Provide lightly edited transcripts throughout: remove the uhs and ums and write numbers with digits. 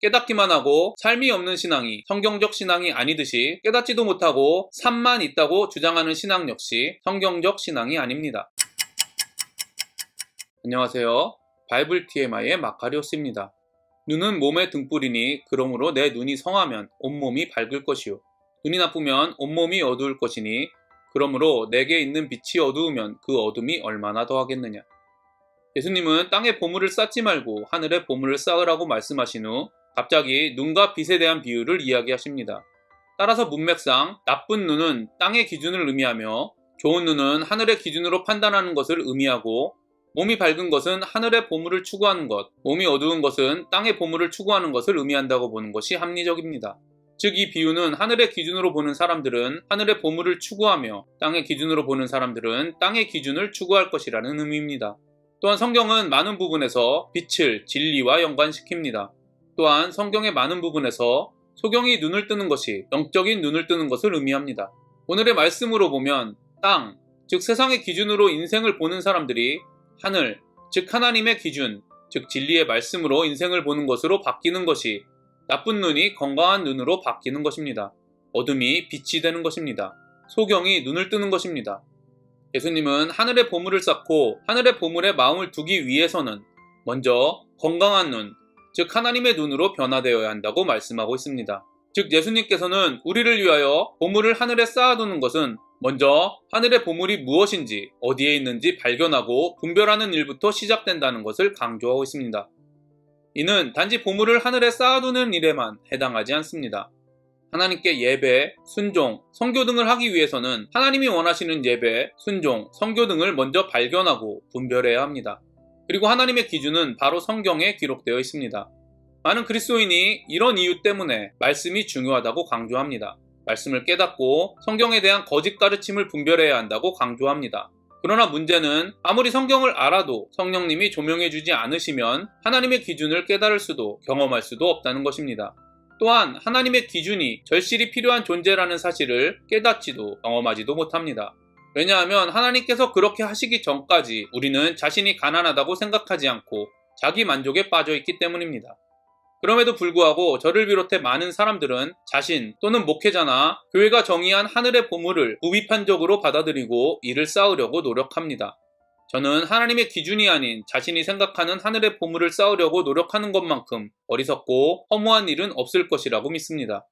깨닫기만 하고 삶이 없는 신앙이 성경적 신앙이 아니듯이 깨닫지도 못하고 삶만 있다고 주장하는 신앙 역시 성경적 신앙이 아닙니다. 안녕하세요. 바이블 TMI의 마카리오스입니다. 눈은 몸의 등불이니 그러므로 내 눈이 성하면 온몸이 밝을 것이요. 눈이 나쁘면 온몸이 어두울 것이니 그러므로 내게 있는 빛이 어두우면 그 어둠이 얼마나 더하겠느냐. 예수님은 땅에 보물을 쌓지 말고 하늘에 보물을 쌓으라고 말씀하신 후 갑자기 눈과 빛에 대한 비유를 이야기하십니다. 따라서 문맥상 나쁜 눈은 땅의 기준을 의미하며 좋은 눈은 하늘의 기준으로 판단하는 것을 의미하고 몸이 밝은 것은 하늘의 보물을 추구하는 것, 몸이 어두운 것은 땅의 보물을 추구하는 것을 의미한다고 보는 것이 합리적입니다. 즉 이 비유는 하늘의 기준으로 보는 사람들은 하늘의 보물을 추구하며 땅의 기준으로 보는 사람들은 땅의 기준을 추구할 것이라는 의미입니다. 또한 성경은 많은 부분에서 빛을 진리와 연관시킵니다. 또한 성경의 많은 부분에서 소경이 눈을 뜨는 것이 영적인 눈을 뜨는 것을 의미합니다. 오늘의 말씀으로 보면 땅, 즉 세상의 기준으로 인생을 보는 사람들이 하늘, 즉 하나님의 기준, 즉 진리의 말씀으로 인생을 보는 것으로 바뀌는 것이 나쁜 눈이 건강한 눈으로 바뀌는 것입니다. 어둠이 빛이 되는 것입니다. 소경이 눈을 뜨는 것입니다. 예수님은 하늘의 보물을 쌓고 하늘의 보물에 마음을 두기 위해서는 먼저 건강한 눈, 즉 하나님의 눈으로 변화되어야 한다고 말씀하고 있습니다. 즉 예수님께서는 우리를 위하여 보물을 하늘에 쌓아두는 것은 먼저 하늘의 보물이 무엇인지 어디에 있는지 발견하고 분별하는 일부터 시작된다는 것을 강조하고 있습니다. 이는 단지 보물을 하늘에 쌓아두는 일에만 해당하지 않습니다. 하나님께 예배, 순종, 선교 등을 하기 위해서는 하나님이 원하시는 예배, 순종, 선교 등을 먼저 발견하고 분별해야 합니다. 그리고 하나님의 기준은 바로 성경에 기록되어 있습니다. 많은 그리스도인이 이런 이유 때문에 말씀이 중요하다고 강조합니다. 말씀을 깨닫고 성경에 대한 거짓 가르침을 분별해야 한다고 강조합니다. 그러나 문제는 아무리 성경을 알아도 성령님이 조명해주지 않으시면 하나님의 기준을 깨달을 수도 경험할 수도 없다는 것입니다. 또한 하나님의 기준이 절실히 필요한 존재라는 사실을 깨닫지도 경험하지도 못합니다. 왜냐하면 하나님께서 그렇게 하시기 전까지 우리는 자신이 가난하다고 생각하지 않고 자기 만족에 빠져 있기 때문입니다. 그럼에도 불구하고 저를 비롯해 많은 사람들은 자신 또는 목회자나 교회가 정의한 하늘의 보물을 무비판적으로 받아들이고 이를 쌓으려고 노력합니다. 저는 하나님의 기준이 아닌 자신이 생각하는 하늘의 보물을 쌓으려고 노력하는 것만큼 어리석고 허무한 일은 없을 것이라고 믿습니다.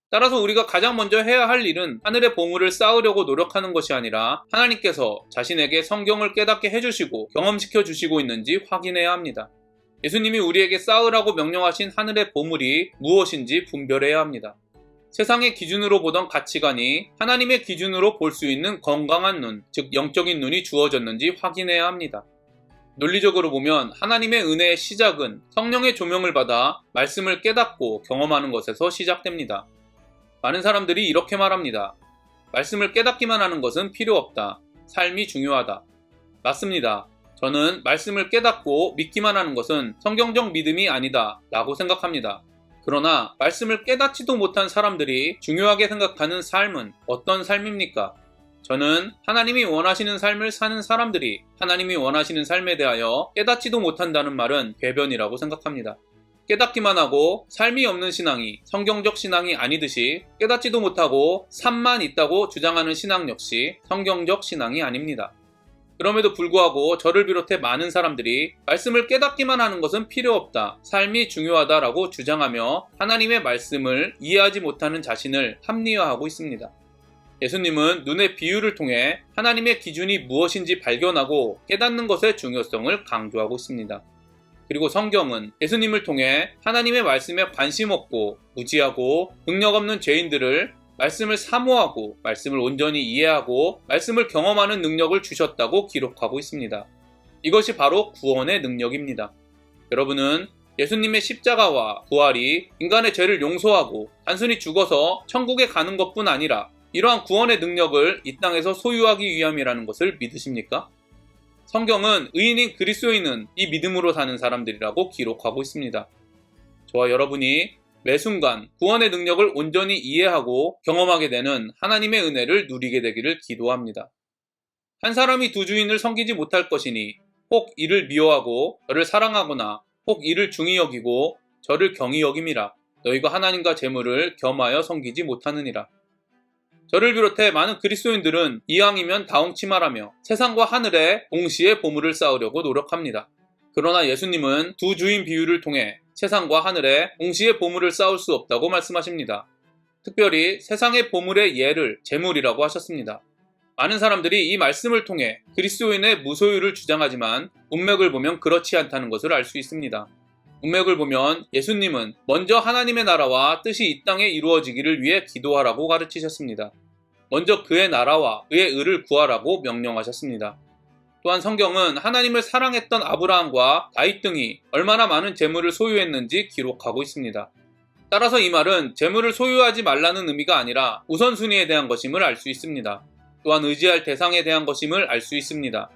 따라서 우리가 가장 먼저 해야 할 일은 하늘의 보물을 쌓으려고 노력하는 것이 아니라 하나님께서 자신에게 성경을 깨닫게 해주시고 경험시켜 주시고 있는지 확인해야 합니다. 예수님이 우리에게 쌓으라고 명령하신 하늘의 보물이 무엇인지 분별해야 합니다. 세상의 기준으로 보던 가치관이 하나님의 기준으로 볼 수 있는 건강한 눈, 즉 영적인 눈이 주어졌는지 확인해야 합니다. 논리적으로 보면 하나님의 은혜의 시작은 성령의 조명을 받아 말씀을 깨닫고 경험하는 것에서 시작됩니다. 많은 사람들이 이렇게 말합니다. 말씀을 깨닫기만 하는 것은 필요 없다. 삶이 중요하다. 맞습니다. 저는 말씀을 깨닫고 믿기만 하는 것은 성경적 믿음이 아니다 라고 생각합니다. 그러나 말씀을 깨닫지도 못한 사람들이 중요하게 생각하는 삶은 어떤 삶입니까? 저는 하나님이 원하시는 삶을 사는 사람들이 하나님이 원하시는 삶에 대하여 깨닫지도 못한다는 말은 궤변이라고 생각합니다. 깨닫기만 하고 삶이 없는 신앙이 성경적 신앙이 아니듯이 깨닫지도 못하고 삶만 있다고 주장하는 신앙 역시 성경적 신앙이 아닙니다. 그럼에도 불구하고 저를 비롯해 많은 사람들이 말씀을 깨닫기만 하는 것은 필요 없다, 삶이 중요하다라고 주장하며 하나님의 말씀을 이해하지 못하는 자신을 합리화하고 있습니다. 예수님은 눈의 비유를 통해 하나님의 기준이 무엇인지 발견하고 깨닫는 것의 중요성을 강조하고 있습니다. 그리고 성경은 예수님을 통해 하나님의 말씀에 관심 없고 무지하고 능력 없는 죄인들을 말씀을 사모하고 말씀을 온전히 이해하고 말씀을 경험하는 능력을 주셨다고 기록하고 있습니다. 이것이 바로 구원의 능력입니다. 여러분은 예수님의 십자가와 부활이 인간의 죄를 용서하고 단순히 죽어서 천국에 가는 것뿐 아니라 이러한 구원의 능력을 이 땅에서 소유하기 위함이라는 것을 믿으십니까? 성경은 의인인 그리스도인은 이 믿음으로 사는 사람들이라고 기록하고 있습니다. 저와 여러분이 매 순간 구원의 능력을 온전히 이해하고 경험하게 되는 하나님의 은혜를 누리게 되기를 기도합니다. 한 사람이 두 주인을 섬기지 못할 것이니 혹 이를 미워하고 저를 사랑하거나 혹 이를 중히 여기고 저를 경히 여김이라. 너희가 하나님과 재물을 겸하여 섬기지 못하느니라. 저를 비롯해 많은 그리스도인들은 이왕이면 다홍치마라며 세상과 하늘에 동시에 보물을 쌓으려고 노력합니다. 그러나 예수님은 두 주인 비유를 통해 세상과 하늘에 동시에 보물을 쌓을 수 없다고 말씀하십니다. 특별히 세상의 보물의 예를 재물이라고 하셨습니다. 많은 사람들이 이 말씀을 통해 그리스도인의 무소유를 주장하지만 문맥을 보면 그렇지 않다는 것을 알 수 있습니다. 문맥을 보면 예수님은 먼저 하나님의 나라와 뜻이 이 땅에 이루어지기를 위해 기도하라고 가르치셨습니다. 먼저 그의 나라와 그의 의를 구하라고 명령하셨습니다. 또한 성경은 하나님을 사랑했던 아브라함과 다윗 등이 얼마나 많은 재물을 소유했는지 기록하고 있습니다. 따라서 이 말은 재물을 소유하지 말라는 의미가 아니라 우선순위에 대한 것임을 알 수 있습니다. 또한 의지할 대상에 대한 것임을 알 수 있습니다.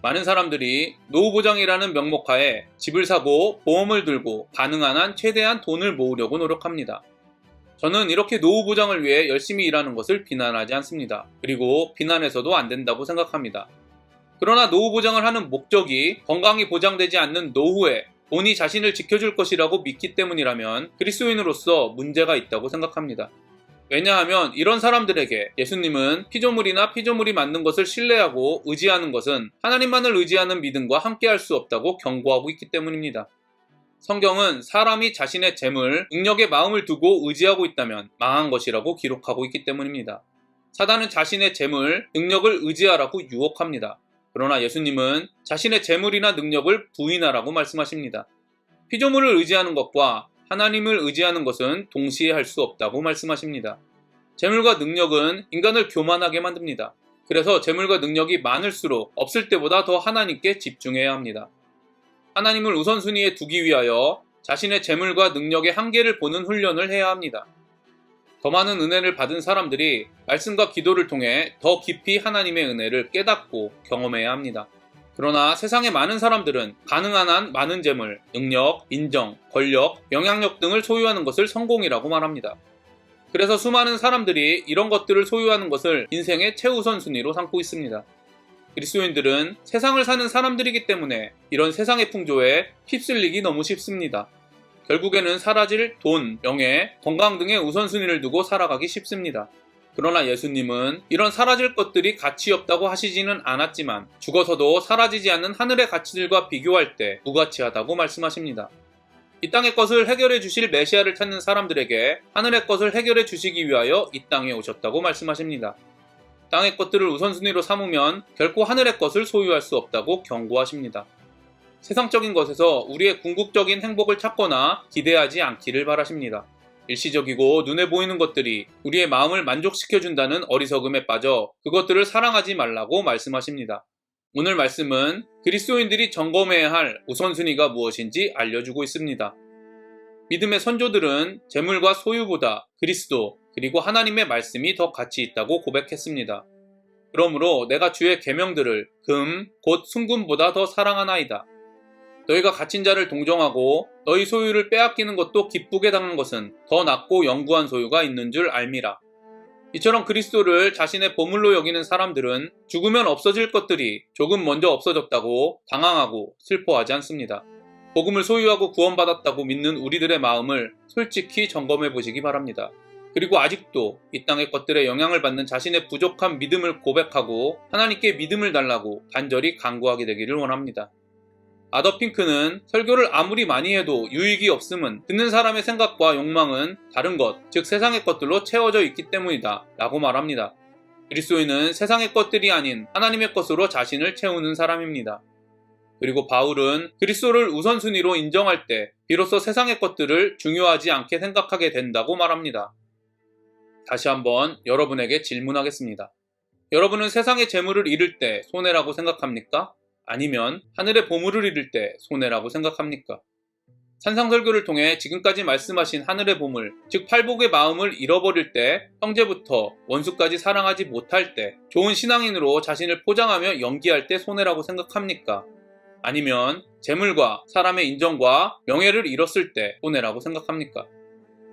많은 사람들이 노후보장이라는 명목하에 집을 사고 보험을 들고 가능한 한 최대한 돈을 모으려고 노력합니다. 저는 이렇게 노후보장을 위해 열심히 일하는 것을 비난하지 않습니다. 그리고 비난해서도 안 된다고 생각합니다. 그러나 노후보장을 하는 목적이 건강이 보장되지 않는 노후에 돈이 자신을 지켜줄 것이라고 믿기 때문이라면 그리스도인으로서 문제가 있다고 생각합니다. 왜냐하면 이런 사람들에게 예수님은 피조물이나 피조물이 만든 것을 신뢰하고 의지하는 것은 하나님만을 의지하는 믿음과 함께할 수 없다고 경고하고 있기 때문입니다. 성경은 사람이 자신의 재물, 능력에 마음을 두고 의지하고 있다면 망한 것이라고 기록하고 있기 때문입니다. 사단은 자신의 재물, 능력을 의지하라고 유혹합니다. 그러나 예수님은 자신의 재물이나 능력을 부인하라고 말씀하십니다. 피조물을 의지하는 것과 하나님을 의지하는 것은 동시에 할 수 없다고 말씀하십니다. 재물과 능력은 인간을 교만하게 만듭니다. 그래서 재물과 능력이 많을수록 없을 때보다 더 하나님께 집중해야 합니다. 하나님을 우선순위에 두기 위하여 자신의 재물과 능력의 한계를 보는 훈련을 해야 합니다. 더 많은 은혜를 받은 사람들이 말씀과 기도를 통해 더 깊이 하나님의 은혜를 깨닫고 경험해야 합니다. 그러나 세상의 많은 사람들은 가능한 한 많은 재물, 능력, 인정, 권력, 영향력 등을 소유하는 것을 성공이라고 말합니다. 그래서 수많은 사람들이 이런 것들을 소유하는 것을 인생의 최우선순위로 삼고 있습니다. 그리스도인들은 세상을 사는 사람들이기 때문에 이런 세상의 풍조에 휩쓸리기 너무 쉽습니다. 결국에는 사라질 돈, 명예, 건강 등의 우선순위를 두고 살아가기 쉽습니다. 그러나 예수님은 이런 사라질 것들이 가치 없다고 하시지는 않았지만 죽어서도 사라지지 않는 하늘의 가치들과 비교할 때 무가치하다고 말씀하십니다. 이 땅의 것을 해결해 주실 메시아를 찾는 사람들에게 하늘의 것을 해결해 주시기 위하여 이 땅에 오셨다고 말씀하십니다. 땅의 것들을 우선순위로 삼으면 결코 하늘의 것을 소유할 수 없다고 경고하십니다. 세상적인 것에서 우리의 궁극적인 행복을 찾거나 기대하지 않기를 바라십니다. 일시적이고 눈에 보이는 것들이 우리의 마음을 만족시켜준다는 어리석음에 빠져 그것들을 사랑하지 말라고 말씀하십니다. 오늘 말씀은 그리스도인들이 점검해야 할 우선순위가 무엇인지 알려주고 있습니다. 믿음의 선조들은 재물과 소유보다 그리스도 그리고 하나님의 말씀이 더 가치 있다고 고백했습니다. 그러므로 내가 주의 계명들을 금, 곧 순금보다 더 사랑하나이다. 너희가 갇힌 자를 동정하고 너희 소유를 빼앗기는 것도 기쁘게 당한 것은 더 낫고 영구한 소유가 있는 줄 알미라. 이처럼 그리스도를 자신의 보물로 여기는 사람들은 죽으면 없어질 것들이 조금 먼저 없어졌다고 당황하고 슬퍼하지 않습니다. 복음을 소유하고 구원받았다고 믿는 우리들의 마음을 솔직히 점검해 보시기 바랍니다. 그리고 아직도 이 땅의 것들에 영향을 받는 자신의 부족한 믿음을 고백하고 하나님께 믿음을 달라고 간절히 간구하게 되기를 원합니다. 아더 핑크는 설교를 아무리 많이 해도 유익이 없음은 듣는 사람의 생각과 욕망은 다른 것, 즉 세상의 것들로 채워져 있기 때문이다 라고 말합니다. 그리스도인은 세상의 것들이 아닌 하나님의 것으로 자신을 채우는 사람입니다. 그리고 바울은 그리스도를 우선순위로 인정할 때 비로소 세상의 것들을 중요하지 않게 생각하게 된다고 말합니다. 다시 한번 여러분에게 질문하겠습니다. 여러분은 세상의 재물을 잃을 때 손해라고 생각합니까? 아니면 하늘의 보물을 잃을 때 손해라고 생각합니까? 산상설교를 통해 지금까지 말씀하신 하늘의 보물, 즉 팔복의 마음을 잃어버릴 때, 형제부터 원수까지 사랑하지 못할 때, 좋은 신앙인으로 자신을 포장하며 연기할 때 손해라고 생각합니까? 아니면 재물과 사람의 인정과 명예를 잃었을 때 손해라고 생각합니까?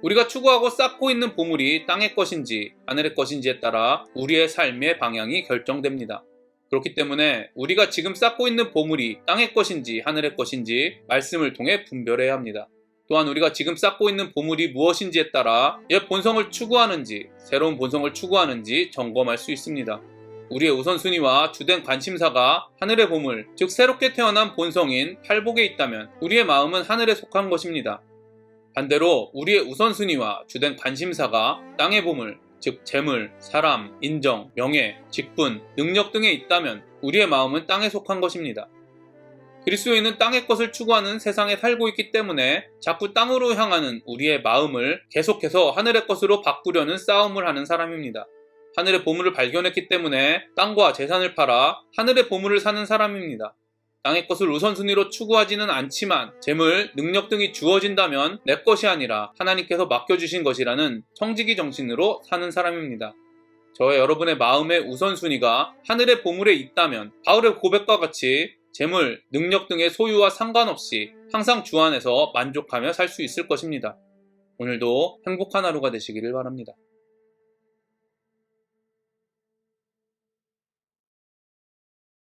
우리가 추구하고 쌓고 있는 보물이 땅의 것인지 하늘의 것인지에 따라 우리의 삶의 방향이 결정됩니다. 그렇기 때문에 우리가 지금 쌓고 있는 보물이 땅의 것인지 하늘의 것인지 말씀을 통해 분별해야 합니다. 또한 우리가 지금 쌓고 있는 보물이 무엇인지에 따라 옛 본성을 추구하는지 새로운 본성을 추구하는지 점검할 수 있습니다. 우리의 우선순위와 주된 관심사가 하늘의 보물, 즉 새롭게 태어난 본성인 팔복에 있다면 우리의 마음은 하늘에 속한 것입니다. 반대로 우리의 우선순위와 주된 관심사가 땅의 보물, 즉 재물, 사람, 인정, 명예, 직분, 능력 등에 있다면 우리의 마음은 땅에 속한 것입니다. 그리스도인은 땅의 것을 추구하는 세상에 살고 있기 때문에 자꾸 땅으로 향하는 우리의 마음을 계속해서 하늘의 것으로 바꾸려는 싸움을 하는 사람입니다. 하늘의 보물을 발견했기 때문에 땅과 재산을 팔아 하늘의 보물을 사는 사람입니다. 땅의 것을 우선순위로 추구하지는 않지만 재물, 능력 등이 주어진다면 내 것이 아니라 하나님께서 맡겨주신 것이라는 청지기 정신으로 사는 사람입니다. 저와 여러분의 마음의 우선순위가 하늘의 보물에 있다면 바울의 고백과 같이 재물, 능력 등의 소유와 상관없이 항상 주 안에서 만족하며 살 수 있을 것입니다. 오늘도 행복한 하루가 되시기를 바랍니다.